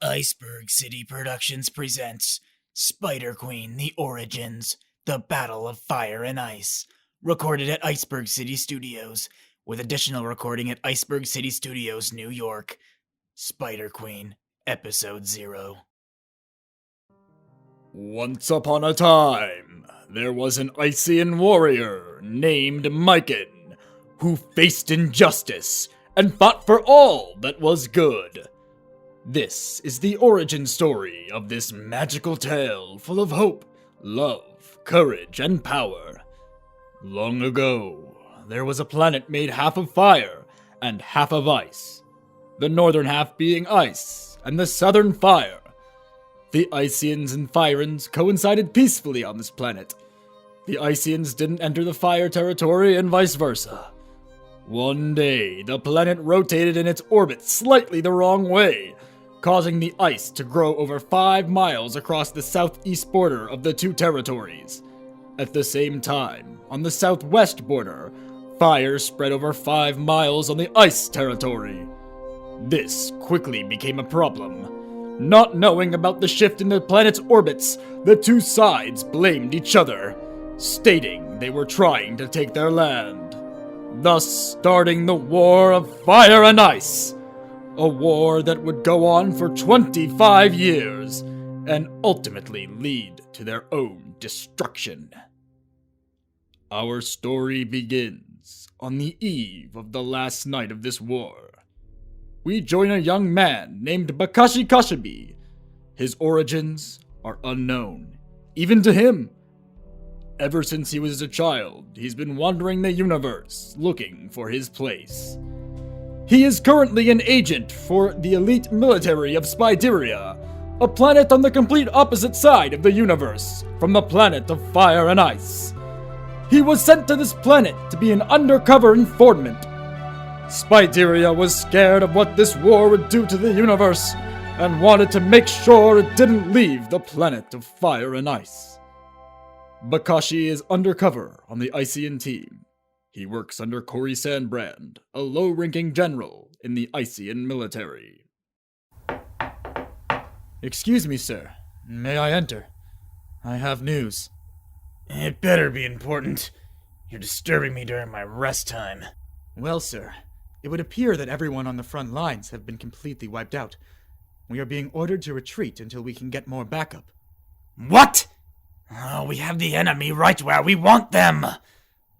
Iceberg City Productions presents Spider Queen: The Origins, The Battle of Fire and Ice, recorded at Iceberg City Studios, with additional recording at Iceberg City Studios, New York. Spider Queen, Episode 0. Once upon a time, there was an Ician warrior named Myken, who faced injustice and fought for all that was good. This is the origin story of this magical tale full of hope, love, courage, and power. Long ago, there was a planet made half of fire and half of ice, the northern half being ice and the southern fire. The Icians and Firans coincided peacefully on this planet. The Icians didn't enter the fire territory and vice versa. One day, the planet rotated in its orbit slightly the wrong way, causing the ice to grow over 5 miles across the southeast border of the two territories. At the same time, on the southwest border, fire spread over 5 miles on the ice territory. This quickly became a problem. Not knowing about the shift in the planet's orbits, the two sides blamed each other, stating they were trying to take their land, thus starting the War of Fire and Ice, a war that would go on for 25 years and ultimately lead to their own destruction. Our story begins on the eve of the last night of this war. We join a young man named Bakashi Kashibi. His origins are unknown, even to him. Ever since he was a child, he's been wandering the universe, looking for his place. He is currently an agent for the elite military of Spideria, a planet on the complete opposite side of the universe from the planet of fire and ice. He was sent to this planet to be an undercover informant. Spideria was scared of what this war would do to the universe and wanted to make sure it didn't leave the planet of fire and ice. Bakashi is undercover on the Ician team. He works under Corey Sandbrand, a low-ranking general in the Ician military. Excuse me, sir. May I enter? I have news. It better be important. You're disturbing me during my rest time. Well, sir, it would appear that everyone on the front lines have been completely wiped out. We are being ordered to retreat until we can get more backup. What? Oh, we have the enemy right where we want them.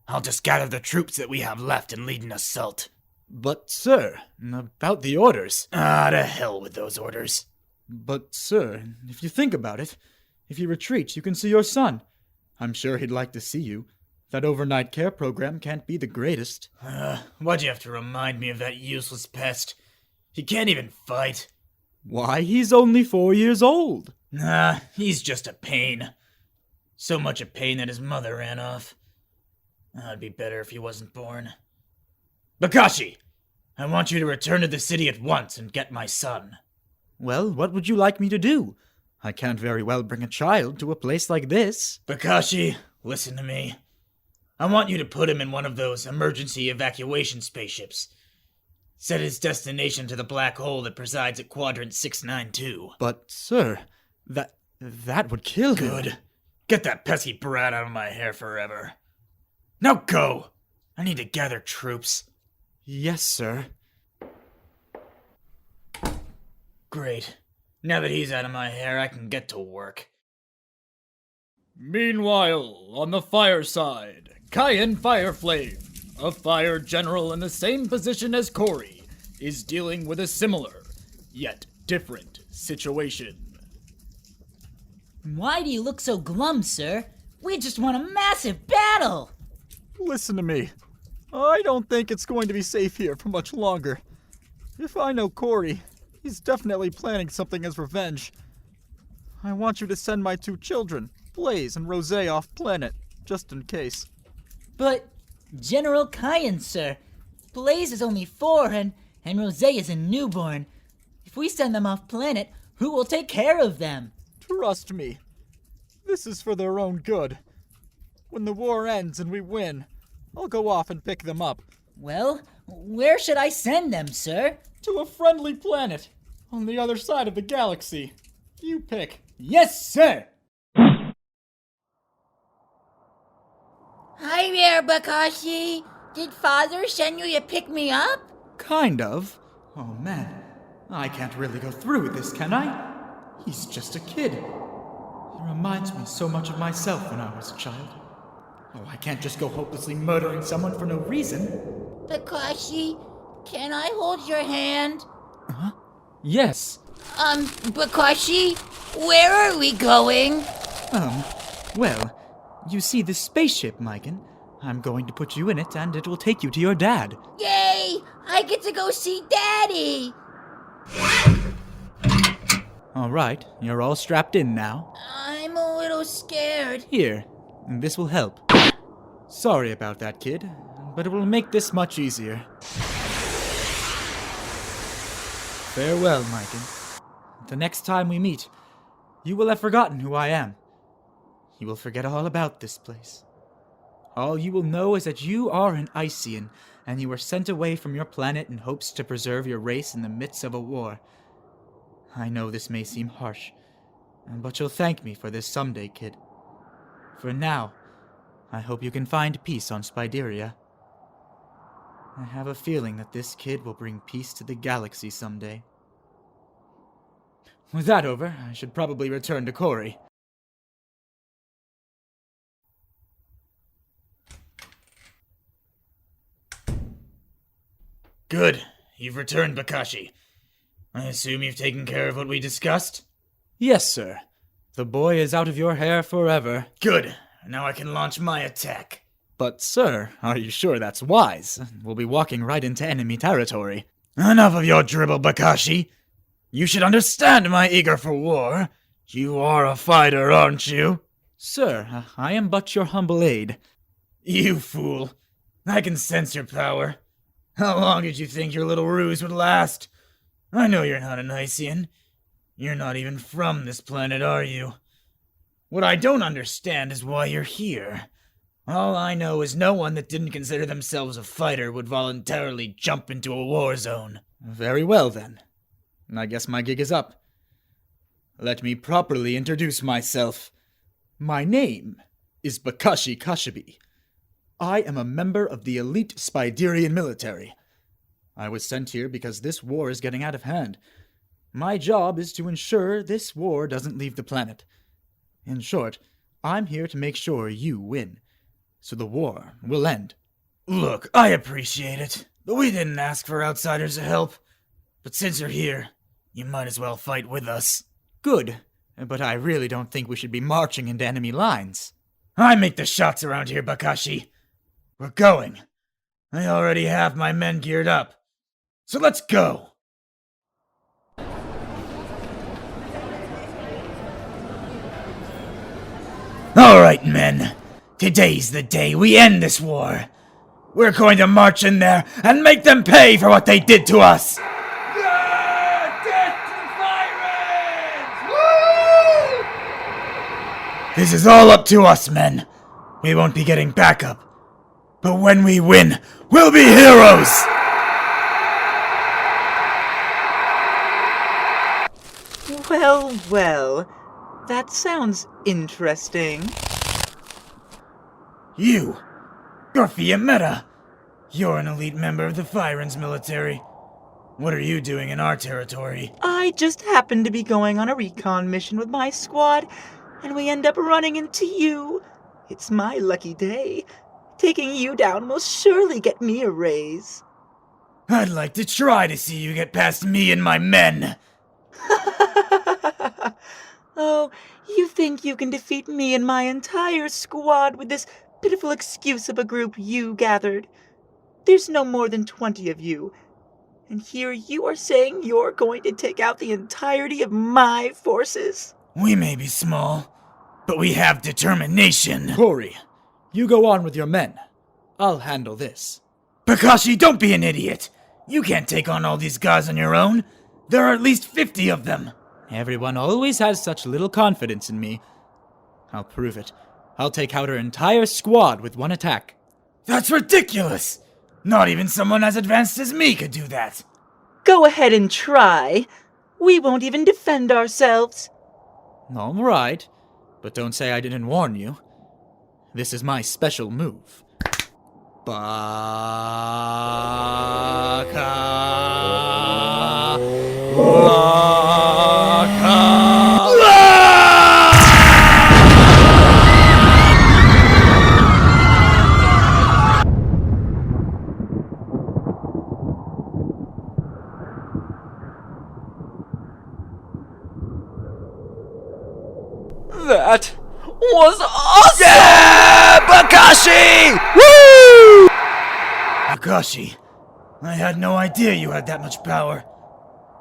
I'll just gather the troops that we have left and lead an assault. But, sir, about the orders. To hell with those orders. But, sir, if you think about it, if you retreat, you can see your son. I'm sure he'd like to see you. That overnight care program can't be the greatest. Why'd you have to remind me of that useless pest? He can't even fight. Why, he's only 4 years old. He's just a pain. So much a pain that his mother ran off. It'd be better if he wasn't born. Bakashi! I want you to return to the city at once and get my son. Well, what would you like me to do? I can't very well bring a child to a place like this. Bakashi, listen to me. I want you to put him in one of those emergency evacuation spaceships. Set his destination to the black hole that presides at Quadrant 692. But, sir, that would kill him. Good. Get that pesky brat out of my hair forever. Now go! I need to gather troops. Yes, sir. Great. Now that he's out of my hair, I can get to work. Meanwhile, on the fire side, Cayenne Fireflame, a fire general in the same position as Corey, is dealing with a similar, yet different, situation. Why do you look so glum, sir? We just won a massive battle! Listen to me. I don't think it's going to be safe here for much longer. If I know Corey, he's definitely planning something as revenge. I want you to send my 2 children, Blaze and Rose, off planet, just in case. But, General Cayenne, sir, Blaze is only 4 and Rose is a newborn. If we send them off planet, who will take care of them? Trust me. This is for their own good. When the war ends and we win, I'll go off and pick them up. Well, where should I send them, sir? To a friendly planet. On the other side of the galaxy. You pick. Yes, sir! Hi there, Bakashi. Did Father send you to pick me up? Kind of. Oh man, I can't really go through with this, can I? He's just a kid. He reminds me so much of myself when I was a child. Oh, I can't just go hopelessly murdering someone for no reason. Bakashi, can I hold your hand? Yes. Bakashi, where are we going? Well, you see this spaceship, Mikan? I'm going to put you in it, and it will take you to your dad. Yay! I get to go see Daddy! All right, you're all strapped in now. I'm a little scared. Here, this will help. Sorry about that, kid, but it will make this much easier. Farewell, Mikan. The next time we meet, you will have forgotten who I am. You will forget all about this place. All you will know is that you are an Ician, and you were sent away from your planet in hopes to preserve your race in the midst of a war. I know this may seem harsh, but you'll thank me for this someday, kid. For now, I hope you can find peace on Spideria. I have a feeling that this kid will bring peace to the galaxy someday. With that over, I should probably return to Cory. Good. You've returned, Bakashi. I assume you've taken care of what we discussed? Yes, sir. The boy is out of your hair forever. Good. Now I can launch my attack. But, sir, are you sure that's wise? We'll be walking right into enemy territory. Enough of your dribble, Bakashi. You should understand my eager for war. You are a fighter, aren't you? Sir, I am but your humble aide. You fool. I can sense your power. How long did you think your little ruse would last? I know you're not an Ician. You're not even from this planet, are you? What I don't understand is why you're here. All I know is no one that didn't consider themselves a fighter would voluntarily jump into a war zone. Very well, then. I guess my gig is up. Let me properly introduce myself. My name is Bakashi Kashibi. I am a member of the elite Spiderian military. I was sent here because this war is getting out of hand. My job is to ensure this war doesn't leave the planet. In short, I'm here to make sure you win, so the war will end. Look, I appreciate it, but we didn't ask for outsiders to help. But since you're here, you might as well fight with us. Good, but I really don't think we should be marching into enemy lines. I make the shots around here, Bakashi. We're going. I already have my men geared up. So let's go. All right, men. Today's the day we end this war. We're going to march in there and make them pay for what they did to us. This is all up to us, men. We won't be getting backup. But when we win, we'll be heroes! Well, well. That sounds interesting. You're Fiametta. You're an elite member of the Firens military. What are you doing in our territory? I just happened to be going on a recon mission with my squad, and we end up running into you. It's my lucky day. Taking you down will surely get me a raise. I'd like to try to see you get past me and my men. Oh, you think you can defeat me and my entire squad with this pitiful excuse of a group you gathered? There's no more than 20 of you. And here you are saying you're going to take out the entirety of my forces? We may be small, but we have determination. Cory, you go on with your men. I'll handle this. Bakashi, don't be an idiot. You can't take on all these guys on your own. There are at least 50 of them. Everyone always has such little confidence in me. I'll prove it. I'll take out her entire squad with one attack. That's ridiculous. Not even someone as advanced as me could do that. Go ahead and try. We won't even defend ourselves. All right, but don't say I didn't warn you. This is my special move. Baka. That was awesome! Yeah! Bakashi! Woo! Akashi, I had no idea you had that much power.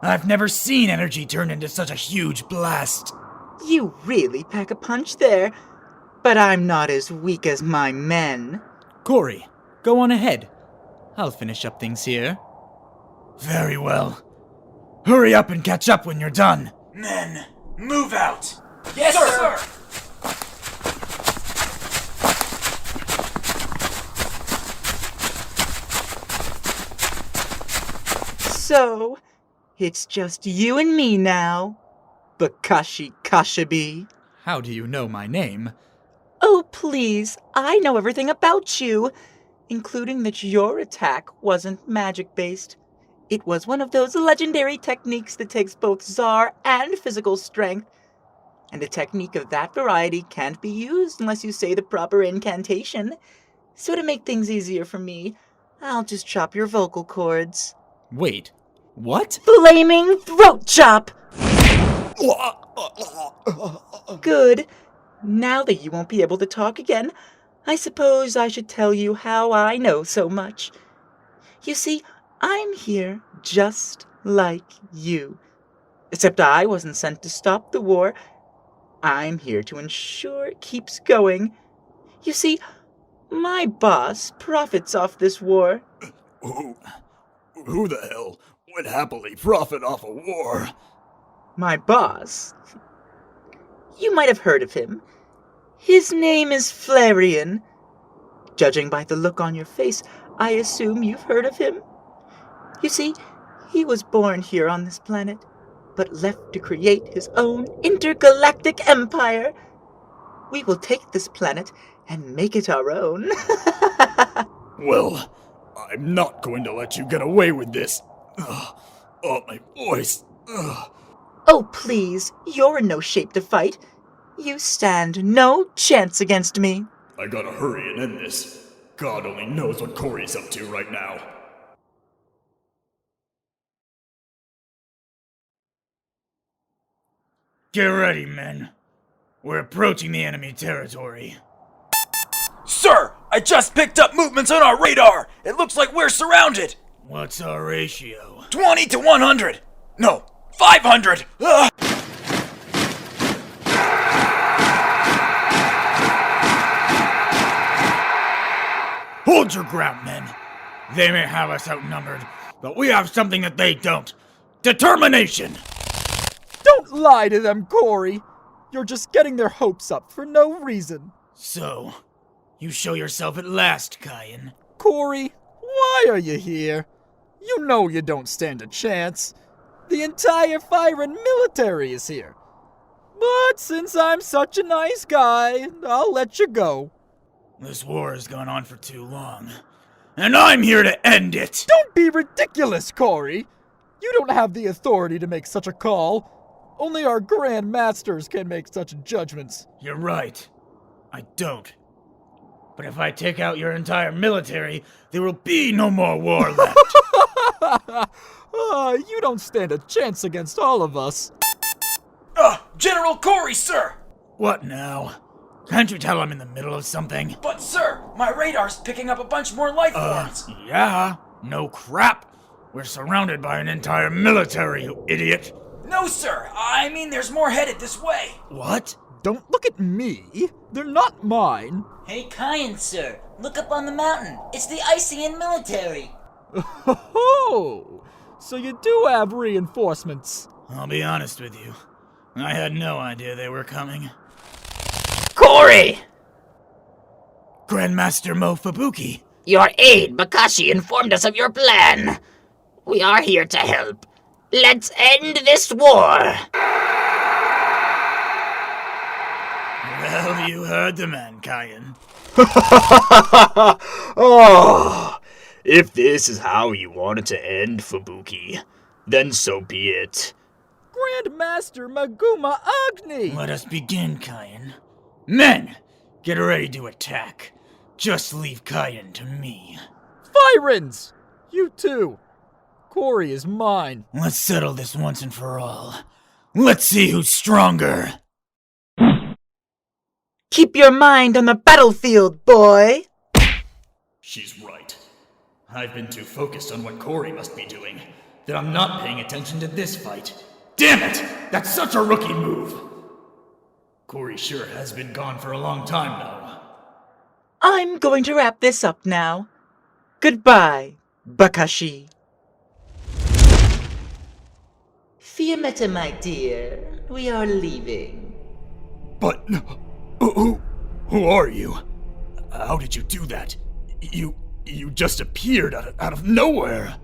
I've never seen energy turn into such a huge blast. You really pack a punch there, but I'm not as weak as my men. Corey, go on ahead. I'll finish up things here. Very well. Hurry up and catch up when you're done. Men, move out! Yes, sir! So, it's just you and me now, Bakashi Kashibi. How do you know my name? Oh, please, I know everything about you, including that your attack wasn't magic-based. It was one of those legendary techniques that takes both Tsar and physical strength. And a technique of that variety can't be used unless you say the proper incantation. So to make things easier for me, I'll just chop your vocal cords. Wait, what? Flaming throat chop! Good. Now that you won't be able to talk again, I suppose I should tell you how I know so much. You see, I'm here just like you. Except I wasn't sent to stop the war. I'm here to ensure it keeps going. You see, my boss profits off this war. Who the hell would happily profit off a war? My boss? You might have heard of him. His name is Flareon. Judging by the look on your face, I assume you've heard of him. You see, he was born here on this planet, but left to create his own intergalactic empire. We will take this planet and make it our own. Well, I'm not going to let you get away with this. Ugh. Oh, my voice. Ugh. Oh, please, you're in no shape to fight. You stand no chance against me. I gotta hurry and end this. God only knows what Corey's up to right now. Get ready, men. We're approaching the enemy territory. Sir, I just picked up movements on our radar! It looks like we're surrounded! What's our ratio? 20 to 100! No, 500! Ugh. Hold your ground, men. They may have us outnumbered, but we have something that they don't. Determination! Don't lie to them, Corey. You're just getting their hopes up for no reason. So, you show yourself at last, Kyan. Corey, why are you here? You know you don't stand a chance. The entire Fyron military is here. But since I'm such a nice guy, I'll let you go. This war has gone on for too long, and I'm here to end it! Don't be ridiculous, Corey. You don't have the authority to make such a call. Only our Grand Masters can make such judgments. You're right. I don't. But if I take out your entire military, there will be no more war left. You don't stand a chance against all of us. General Corey, sir! What now? Can't you tell I'm in the middle of something? But sir, my radar's picking up a bunch more life forms! Yeah, no crap. We're surrounded by an entire military, you idiot. No sir, I mean there's more headed this way! What? Don't look at me. They're not mine. Hey, Kyan, sir. Look up on the mountain. It's the Ician military. Oh, so you do have reinforcements. I'll be honest with you. I had no idea they were coming. Corey! Grandmaster Mofubuki. Your aide, Bakashi, informed us of your plan. We are here to help. Let's end this war! Well, you heard the man, Kyan. Oh, if this is how you want it to end, Fubuki, then so be it. Grandmaster Maguma Agni! Let us begin, Kyan. Men, get ready to attack. Just leave Kyan to me. Firans! You too. Corey is mine. Let's settle this once and for all. Let's see who's stronger. Keep your mind on the battlefield, boy! She's right. I've been too focused on what Corey must be doing that I'm not paying attention to this fight. Damn it! That's such a rookie move! Corey sure has been gone for a long time now. I'm going to wrap this up now. Goodbye, Bakashi. Fiammetta, my dear, we are leaving. But who are you? How did you do that? You just appeared out of nowhere.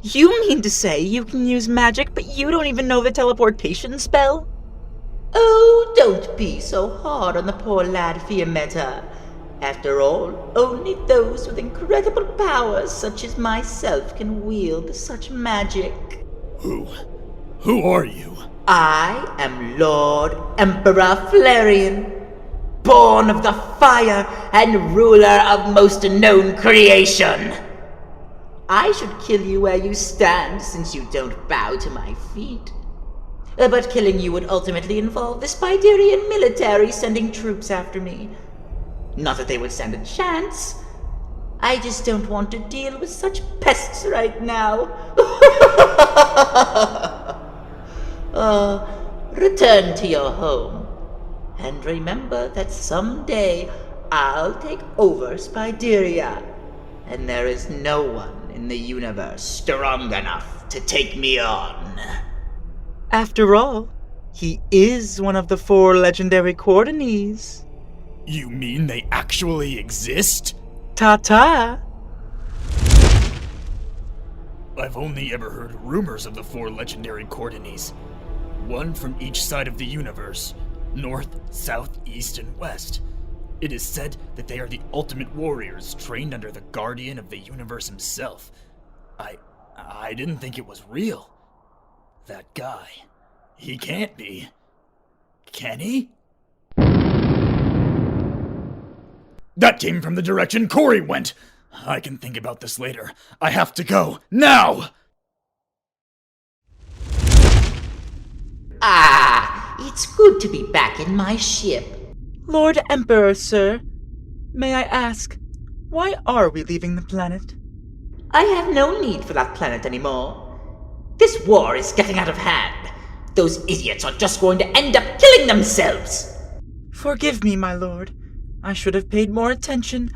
You mean to say you can use magic, but you don't even know the teleportation spell? Oh, don't be so hard on the poor lad, Fiammetta. After all, only those with incredible powers such as myself can wield such magic. Who are you? I am Lord Emperor Flareon, born of the fire and ruler of most known creation. I should kill you where you stand, since you don't bow to my feet. But killing you would ultimately involve the Spiderian military sending troops after me. Not that they would stand a chance. I just don't want to deal with such pests right now. Return to your home. And remember that someday I'll take over Spideria. And there is no one in the universe strong enough to take me on. After all, he is one of the 4 legendary Coordinates. You mean they actually exist? Ta-ta! I've only ever heard rumors of the 4 legendary Coordinates. One from each side of the universe. North, south, east, and west. It is said that they are the ultimate warriors trained under the guardian of the universe himself. I didn't think it was real. That guy. He can't be. Can he? That came from the direction Corey went! I can think about this later. I have to go. Now! Ah, it's good to be back in my ship. Lord Emperor, sir, may I ask, why are we leaving the planet? I have no need for that planet anymore. This war is getting out of hand. Those idiots are just going to end up killing themselves. Forgive me, my lord. I should have paid more attention.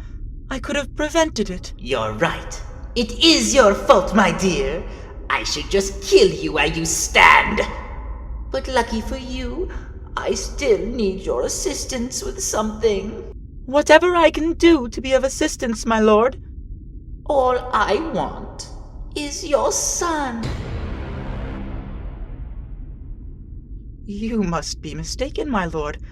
I could have prevented it. You're right. It is your fault, my dear. I should just kill you where you stand. But lucky for you, I still need your assistance with something. Whatever I can do to be of assistance, my lord. All I want is your son. You must be mistaken, my lord.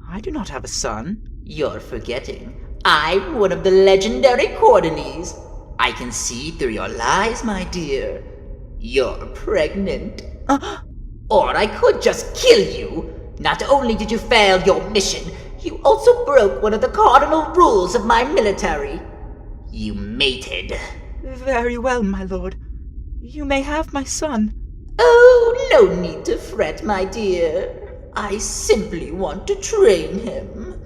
I do not have a son. You're forgetting. I'm one of the legendary Coordinates. I can see through your lies, my dear. You're pregnant. Or I could just kill you. Not only did you fail your mission, you also broke one of the cardinal rules of my military. You mated. Very well, my lord. You may have my son. Oh, no need to fret, my dear. I simply want to train him.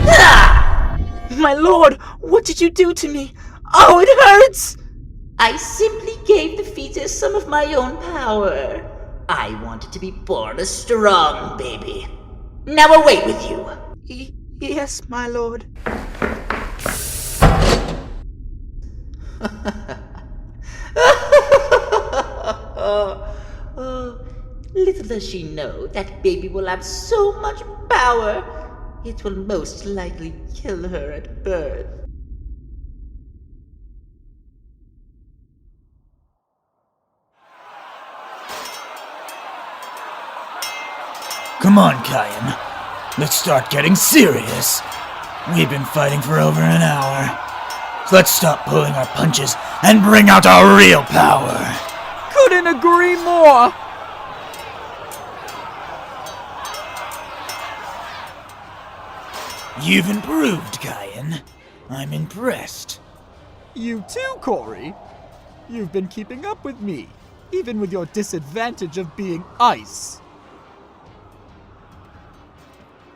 Ah! My lord, what did you do to me? Oh, it hurts! I simply gave the fetus some of my own power. I wanted to be born a strong baby. Now away with you. Yes, my lord. Oh, little does she know that baby will have so much power, it will most likely kill her at birth. Come on, Kayan. Let's start getting serious. We've been fighting for over an hour. Let's stop pulling our punches and bring out our real power. Couldn't agree more! You've improved, Kayan. I'm impressed. You too, Corey. You've been keeping up with me, even with your disadvantage of being ice.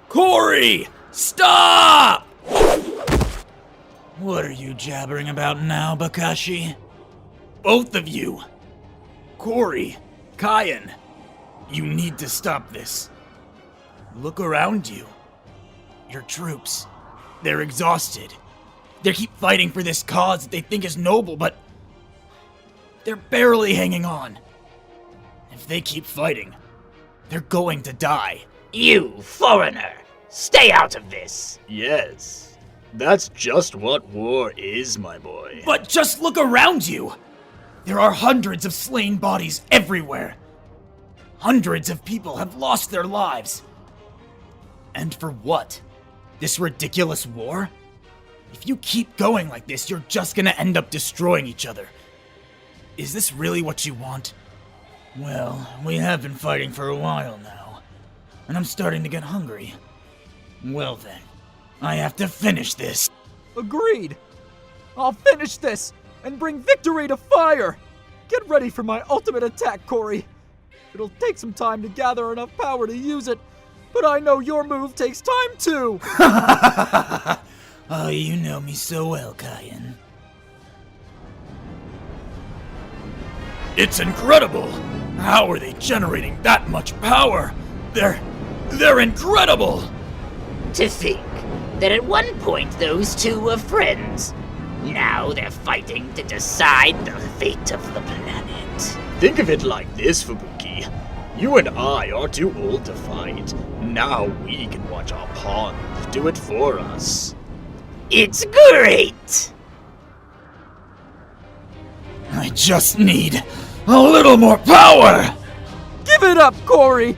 Corey! Stop! What are you jabbering about now, Bakashi? Both of you! Corey, Kayan, you need to stop this. Look around you. Your troops, they're exhausted. They keep fighting for this cause that they think is noble, but they're barely hanging on. If they keep fighting, they're going to die. You, foreigner, stay out of this. Yes, that's just what war is, my boy. But just look around you! There are hundreds of slain bodies everywhere. Hundreds of people have lost their lives. And for what? This ridiculous war? If you keep going like this, you're just gonna end up destroying each other. Is this really what you want? Well, we have been fighting for a while now, and I'm starting to get hungry. Well then, I have to finish this. Agreed. I'll finish this and bring victory to fire. Get ready for my ultimate attack, Corey. It'll take some time to gather enough power to use it, but I know your move takes time too. Oh, you know me so well, Kayan. It's incredible! How are they generating that much power? They're incredible! To think that at one point those two were friends. Now they're fighting to decide the fate of the planet. Think of it like this, Fubuki. You and I are too old to fight. Now we can watch our pawns do it for us. It's great! I just need a little more power! Give it up, Corey!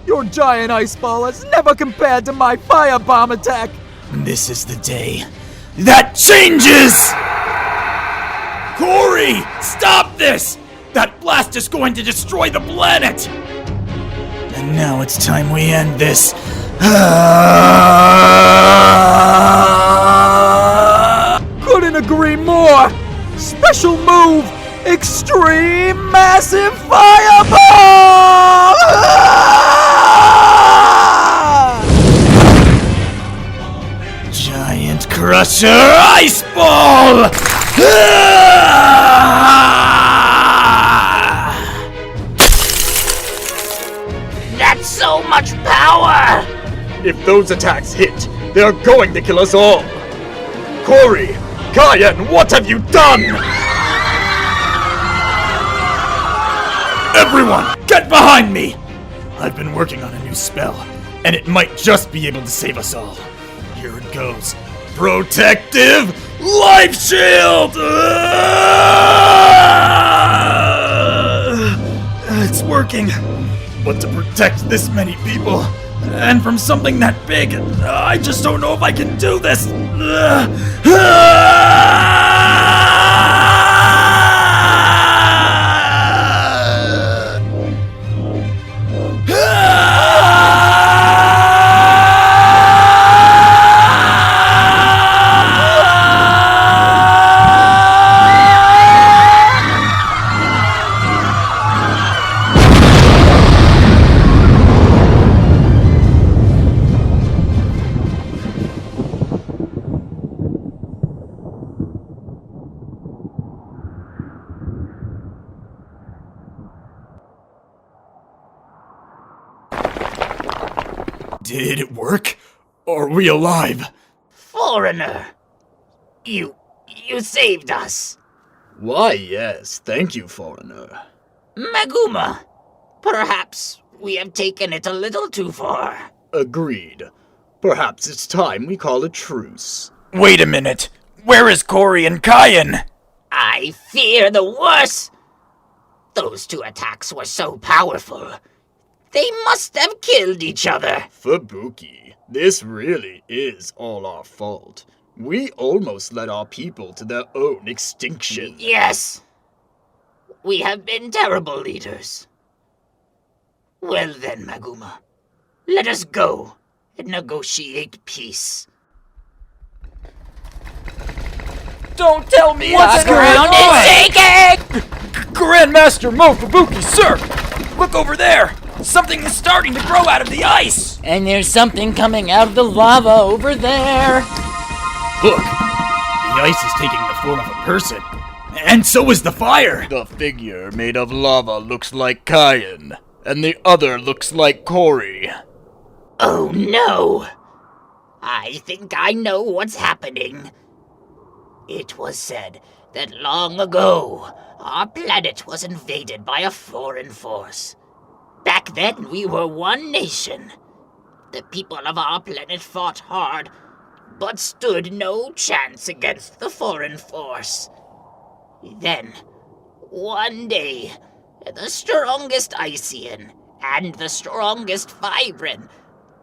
Your giant ice ball has never compared to my firebomb attack! This is the day that changes! Corey, stop this! That blast is going to destroy the planet! And now it's time we end this. Couldn't agree more! Special move! Extreme Massive Fireball! Giant Crusher Ice Ball! That's so much power! If those attacks hit, they're going to kill us all. Corey, Kayan, what have you done? Everyone, get behind me! I've been working on a new spell, and it might just be able to save us all. Here it goes. Protective Life Shield! It's working. But to protect this many people, and from something that big, I just don't know if I can do this. Did it work? Are we alive? Foreigner! You saved us. Why, yes, thank you, foreigner. Meguma, perhaps we have taken it a little too far. Agreed. Perhaps it's time we call a truce. Wait a minute. Where is Corey and Kayan? I fear the worst. Those two attacks were so powerful. They must have killed each other. Fubuki, this really is all our fault. We almost led our people to their own extinction. Yes. We have been terrible leaders. Well then, Maguma, let us go and negotiate peace. Don't tell me The ground is shaking! Grandmaster Mofubuki, sir! Look over there! Something is starting to grow out of the ice! And there's something coming out of the lava over there. Look, the ice is taking the form of a person. And so is the fire! The figure made of lava looks like Kyan, and the other looks like Cory. Oh no! I think I know what's happening. It was said that long ago, our planet was invaded by a foreign force. Back then, we were one nation. The people of our planet fought hard, but stood no chance against the foreign force. Then, one day, the strongest Ician and the strongest Vibran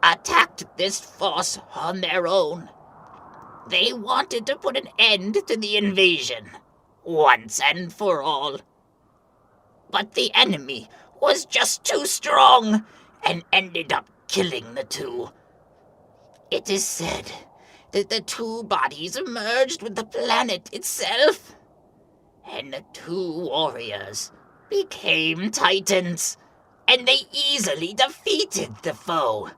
attacked this force on their own. They wanted to put an end to the invasion, once and for all. But the enemy was just too strong and ended up killing the two. It is said that the two bodies merged with the planet itself, and the two warriors became titans, and they easily defeated the foe.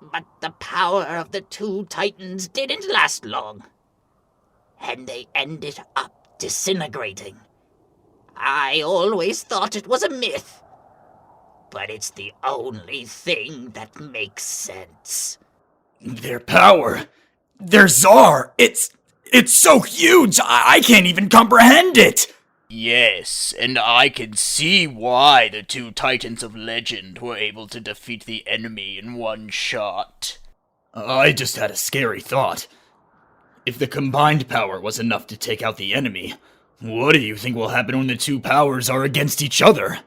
But the power of the two titans didn't last long, and they ended up disintegrating. I always thought it was a myth, but it's the only thing that makes sense. Their power, their czar, it's so huge, I can't even comprehend it! Yes, and I can see why the two titans of legend were able to defeat the enemy in one shot. I just had a scary thought. If the combined power was enough to take out the enemy, what do you think will happen when the two powers are against each other?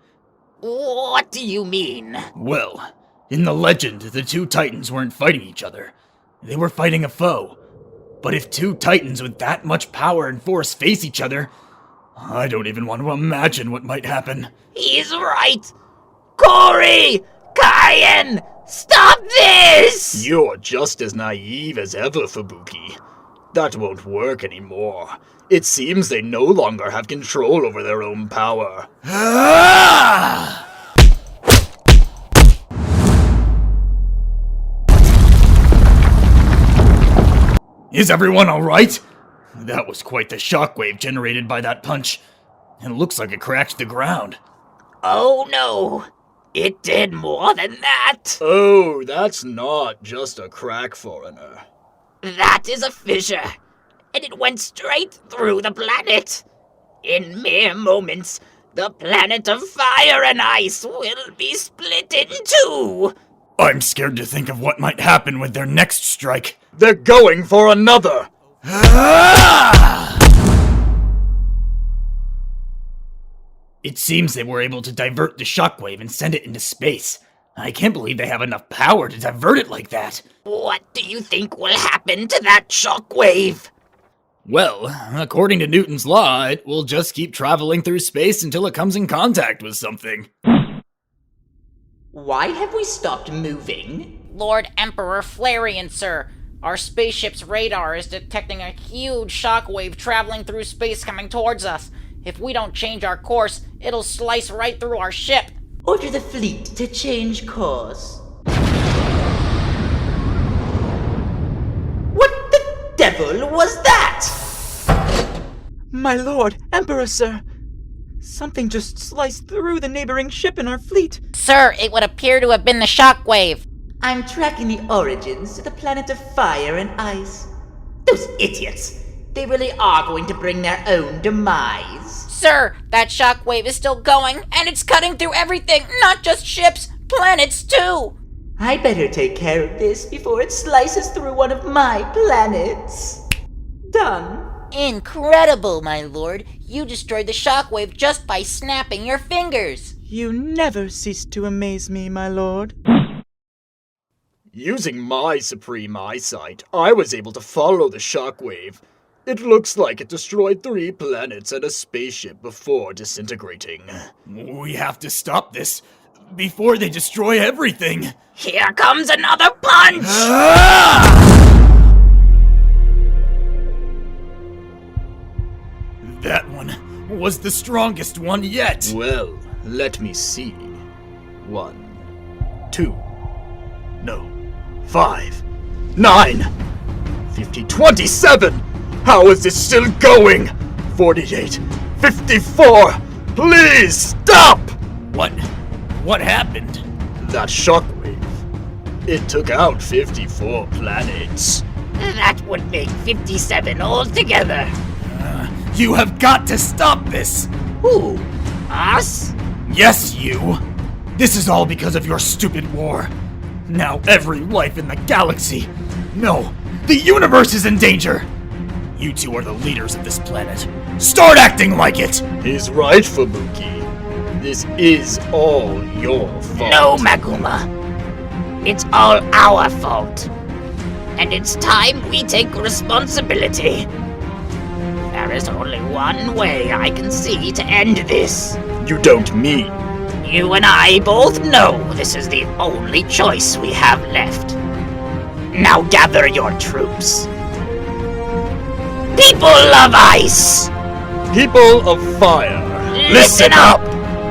What do you mean? Well, in the legend, the two titans weren't fighting each other. They were fighting a foe. But if two titans with that much power and force face each other, I don't even want to imagine what might happen. He's right! Cory! Kyan! Stop this! You're just as naive as ever, Fubuki. That won't work anymore. It seems they no longer have control over their own power. Ah! Is everyone alright? That was quite the shockwave generated by that punch. It looks like it cracked the ground. Oh no! It did more than that! Oh, that's not just a crack, foreigner. That is a fissure, and it went straight through the planet. In mere moments, the planet of fire and ice will be split in two. I'm scared to think of what might happen with their next strike. They're going for another! Ah! It seems they were able to divert the shockwave and send it into space. I can't believe they have enough power to divert it like that. What do you think will happen to that shockwave? Well, according to Newton's law, it will just keep traveling through space until it comes in contact with something. Why have we stopped moving? Lord Emperor Flareon, sir. Our spaceship's radar is detecting a huge shockwave traveling through space coming towards us. If we don't change our course, it'll slice right through our ship. Order the fleet to change course. What the devil was that? My lord, Emperor, sir. Something just sliced through the neighboring ship in our fleet. Sir, it would appear to have been the shockwave. I'm tracking the origins to the planet of fire and ice. Those idiots! They really are going to bring their own demise. Sir, that shockwave is still going, and it's cutting through everything, not just ships, planets too. I better take care of this before it slices through one of my planets. Done. Incredible, my lord. You destroyed the shockwave just by snapping your fingers. You never cease to amaze me, my lord. Using my supreme eyesight, I was able to follow the shockwave. It looks like it destroyed 3 planets and a spaceship before disintegrating. We have to stop this before they destroy everything. Here comes another punch! That one was the strongest one yet. Well, let me see. 1, 2, no, 5, 9, 50, 27! How is this still going? 48, 54! Please stop! What happened? That shockwave. It took out 54 planets. That would make 57 altogether. You have got to stop this! Who? Us? Yes, you! This is all because of your stupid war. Now every life in the galaxy, no, the universe is in danger! You two are the leaders of this planet. Start acting like it! He's right, Fubuki. This is all your fault. No, Maguma. It's all our fault. And it's time we take responsibility. There is only one way I can see to end this. You don't mean? You and I both know this is the only choice we have left. Now gather your troops. People of ice! People of fire! Listen up!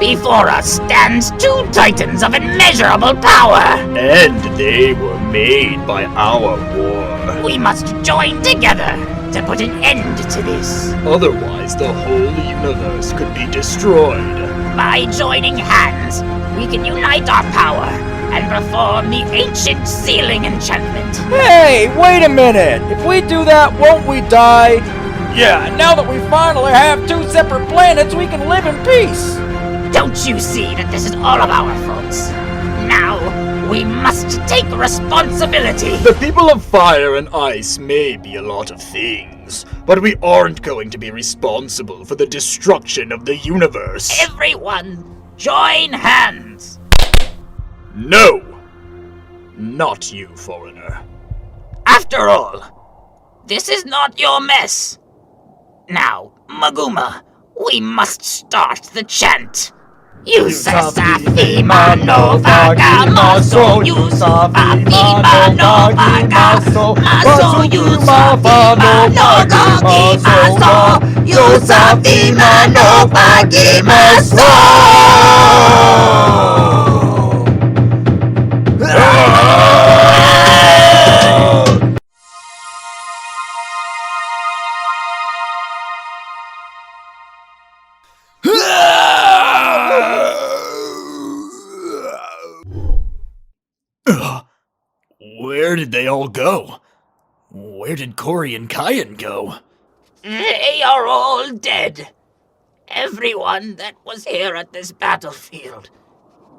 Before us stands 2 titans of immeasurable power! And they were made by our war. We must join together to put an end to this. Otherwise, the whole universe could be destroyed. By joining hands, we can unite our power and perform the ancient sealing enchantment. Hey, wait a minute! If we do that, won't we die? Yeah, and now that we finally have 2 separate planets, we can live in peace! Don't you see that this is all of our faults? Now, we must take responsibility. The people of fire and ice may be a lot of things, but we aren't going to be responsible for the destruction of the universe. Everyone, join hands! No! Not you, foreigner. After all, this is not your mess. Now, Maguma, we must start the chant. Yusafima no Vagamaso, Yusafima no Vagamaso, Yusafima no Vagamaso, Yusafima no Vagamaso. Where did they all go? Where did Cory and Kyan go? They are all dead. Everyone that was here at this battlefield.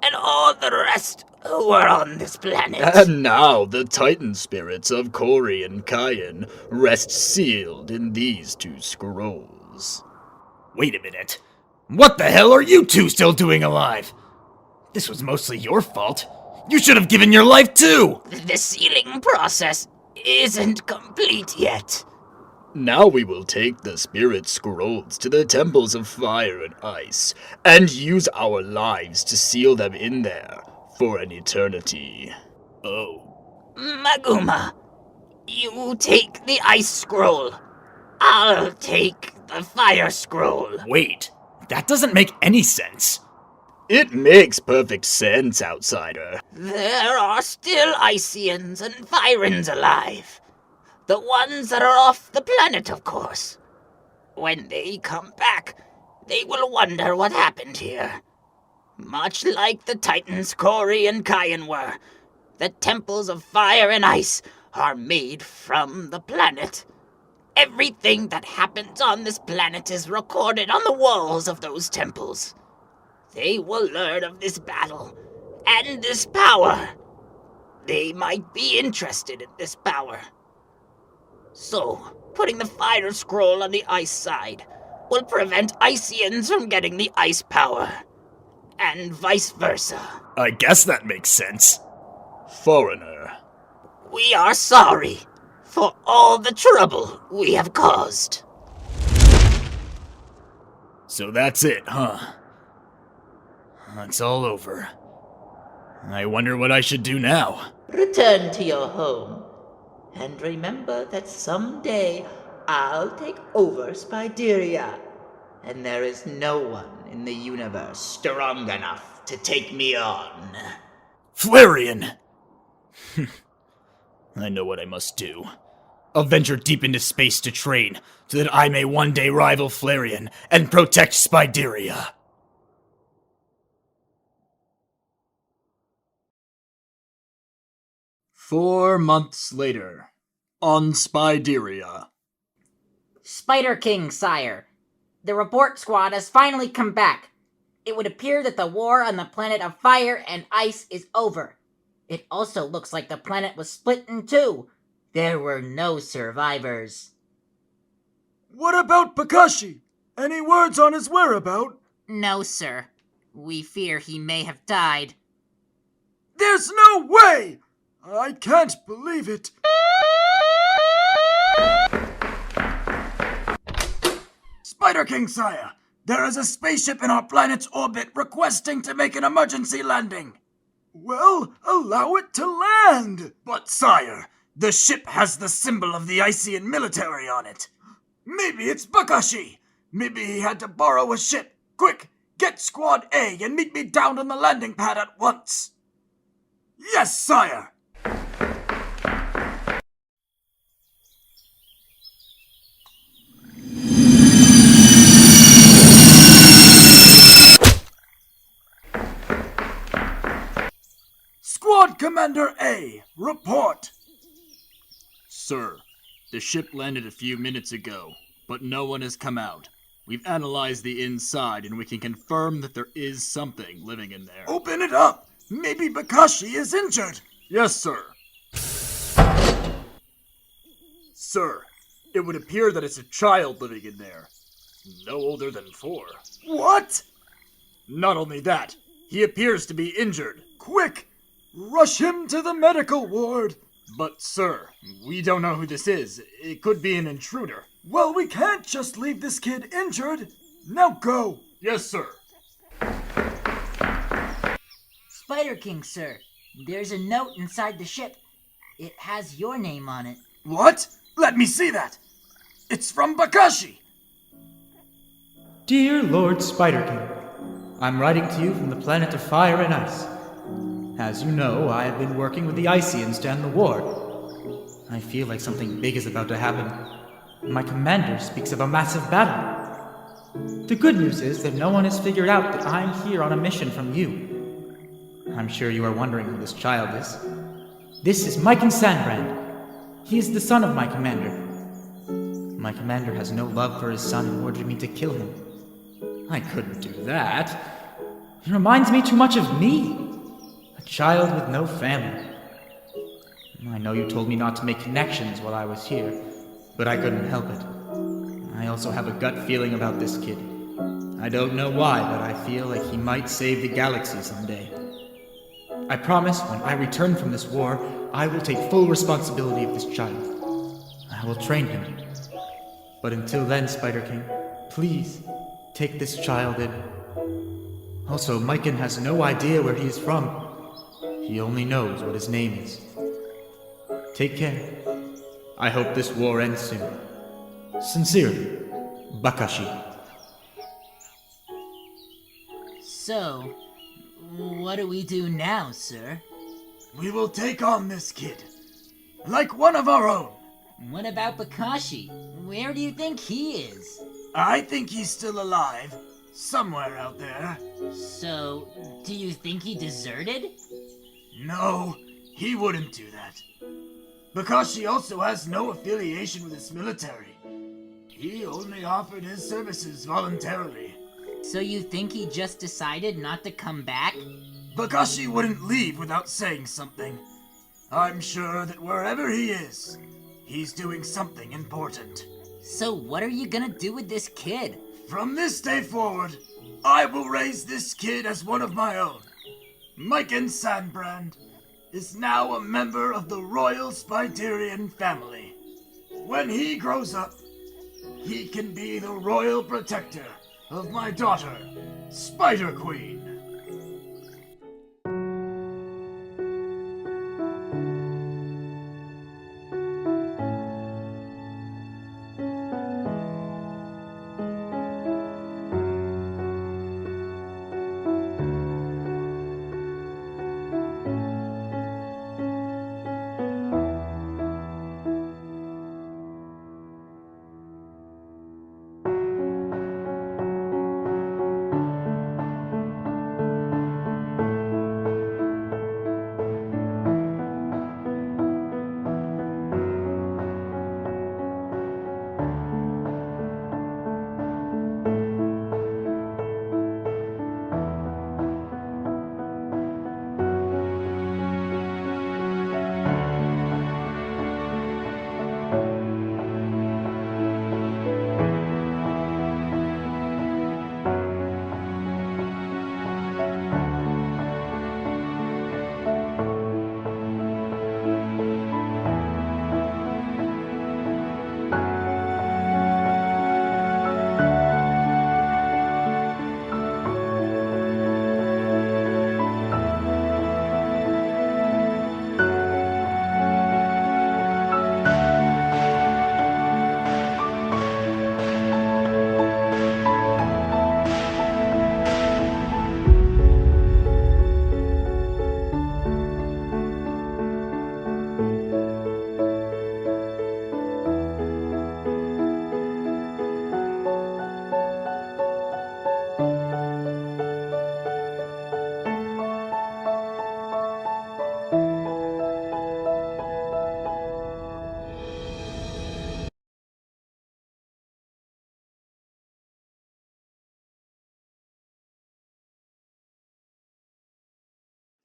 And all the rest who were on this planet. And now the Titan spirits of Cory and Kyan rest sealed in these 2 scrolls. Wait a minute. What the hell are you two still doing alive? This was mostly your fault. You should have given your life too! The sealing process isn't complete yet. Now we will take the spirit scrolls to the temples of fire and ice, and use our lives to seal them in there for an eternity. Oh. Maguma, you take the ice scroll. I'll take the fire scroll. Wait, that doesn't make any sense. It makes perfect sense, outsider. There are still Icians and Firans alive. The ones that are off the planet, of course. When they come back, they will wonder what happened here. Much like the Titans Cory and Kyan were, the temples of fire and ice are made from the planet. Everything that happens on this planet is recorded on the walls of those temples. They will learn of this battle and this power. They might be interested in this power. So, putting the fire scroll on the ice side will prevent Icians from getting the ice power. and vice versa. I guess that makes sense. Foreigner. We are sorry for all the trouble we have caused. So that's it, huh? It's all over. I wonder what I should do now. Return to your home. And remember that someday I'll take over Spideria. And there is no one in the universe strong enough to take me on. Flareon! I know what I must do. I'll venture deep into space to train, so that I may one day rival Flareon and protect Spideria. "4 months later, on Spideria. Spider King, sire. The report squad has finally come back. It would appear that the war on the planet of fire and ice is over. It also looks like the planet was split in two. There were no survivors. What about Bakashi? Any words on his whereabout? No, sir. We fear he may have died. There's no way! I can't believe it. Spider King, sire! There is a spaceship in our planet's orbit requesting to make an emergency landing. Well, allow it to land! But, sire, the ship has the symbol of the Ician military on it. Maybe it's Bakashi. Maybe he had to borrow a ship. Quick, get Squad A and meet me down on the landing pad at once. Yes, sire! Squad Commander A, report! Sir, the ship landed a few minutes ago, but no one has come out. We've analyzed the inside and we can confirm that there is something living in there. Open it up! Maybe Bakashi is injured! Yes, sir. Sir, it would appear that it's a child living in there. No older than 4. What? Not only that, he appears to be injured. Quick! Rush him to the medical ward! But, sir, we don't know who this is. It could be an intruder. Well, we can't just leave this kid injured. Now go! Yes, sir. Spider King, sir. There's a note inside the ship. It has your name on it. What? Let me see that! It's from Bakashi! Dear Lord Spider King, I'm writing to you from the planet of fire and ice. As you know, I have been working with the Icians to end the war. I feel like something big is about to happen. My commander speaks of a massive battle. The good news is that no one has figured out that I'm here on a mission from you. I'm sure you are wondering who this child is. This is Mikan Sandbrand. He is the son of my commander. My commander has no love for his son and ordered me to kill him. I couldn't do that. He reminds me too much of me. A child with no family. I know you told me not to make connections while I was here, but I couldn't help it. I also have a gut feeling about this kid. I don't know why, but I feel like he might save the galaxy someday. I promise when I return from this war, I will take full responsibility of this child. I will train him. But until then, Spider King, please take this child in. Also, Mikan has no idea where he is from. He only knows what his name is. Take care. I hope this war ends soon. Sincerely, Bakashi. So, what do we do now, sir? We will take on this kid. Like one of our own. What about Bakashi? Where do you think he is? I think he's still alive. Somewhere out there. So, do you think he deserted? No, he wouldn't do that. Bakashi also has no affiliation with his military. He only offered his services voluntarily. So you think he just decided not to come back? Bakashi wouldn't leave without saying something. I'm sure that wherever he is, he's doing something important. So what are you gonna do with this kid? From this day forward, I will raise this kid as one of my own. Myken Sandbrand is now a member of the Royal Spiderian family. When he grows up, he can be the royal protector of my daughter, Spider Queen.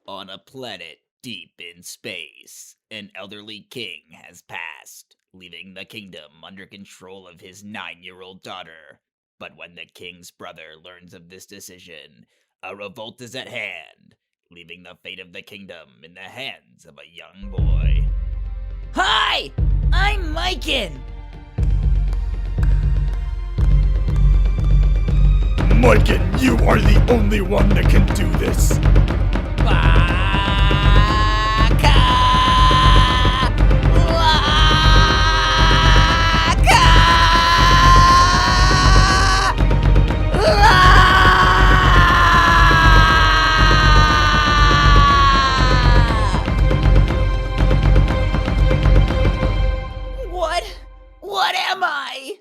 On a planet deep in space, an elderly king has passed, leaving the kingdom under control of his 9-year-old daughter. But when the king's brother learns of this decision, a revolt is at hand, leaving the fate of the kingdom in the hands of a young boy. Hi! I'm Myken! Myken, you are the only one that can do this. What am I?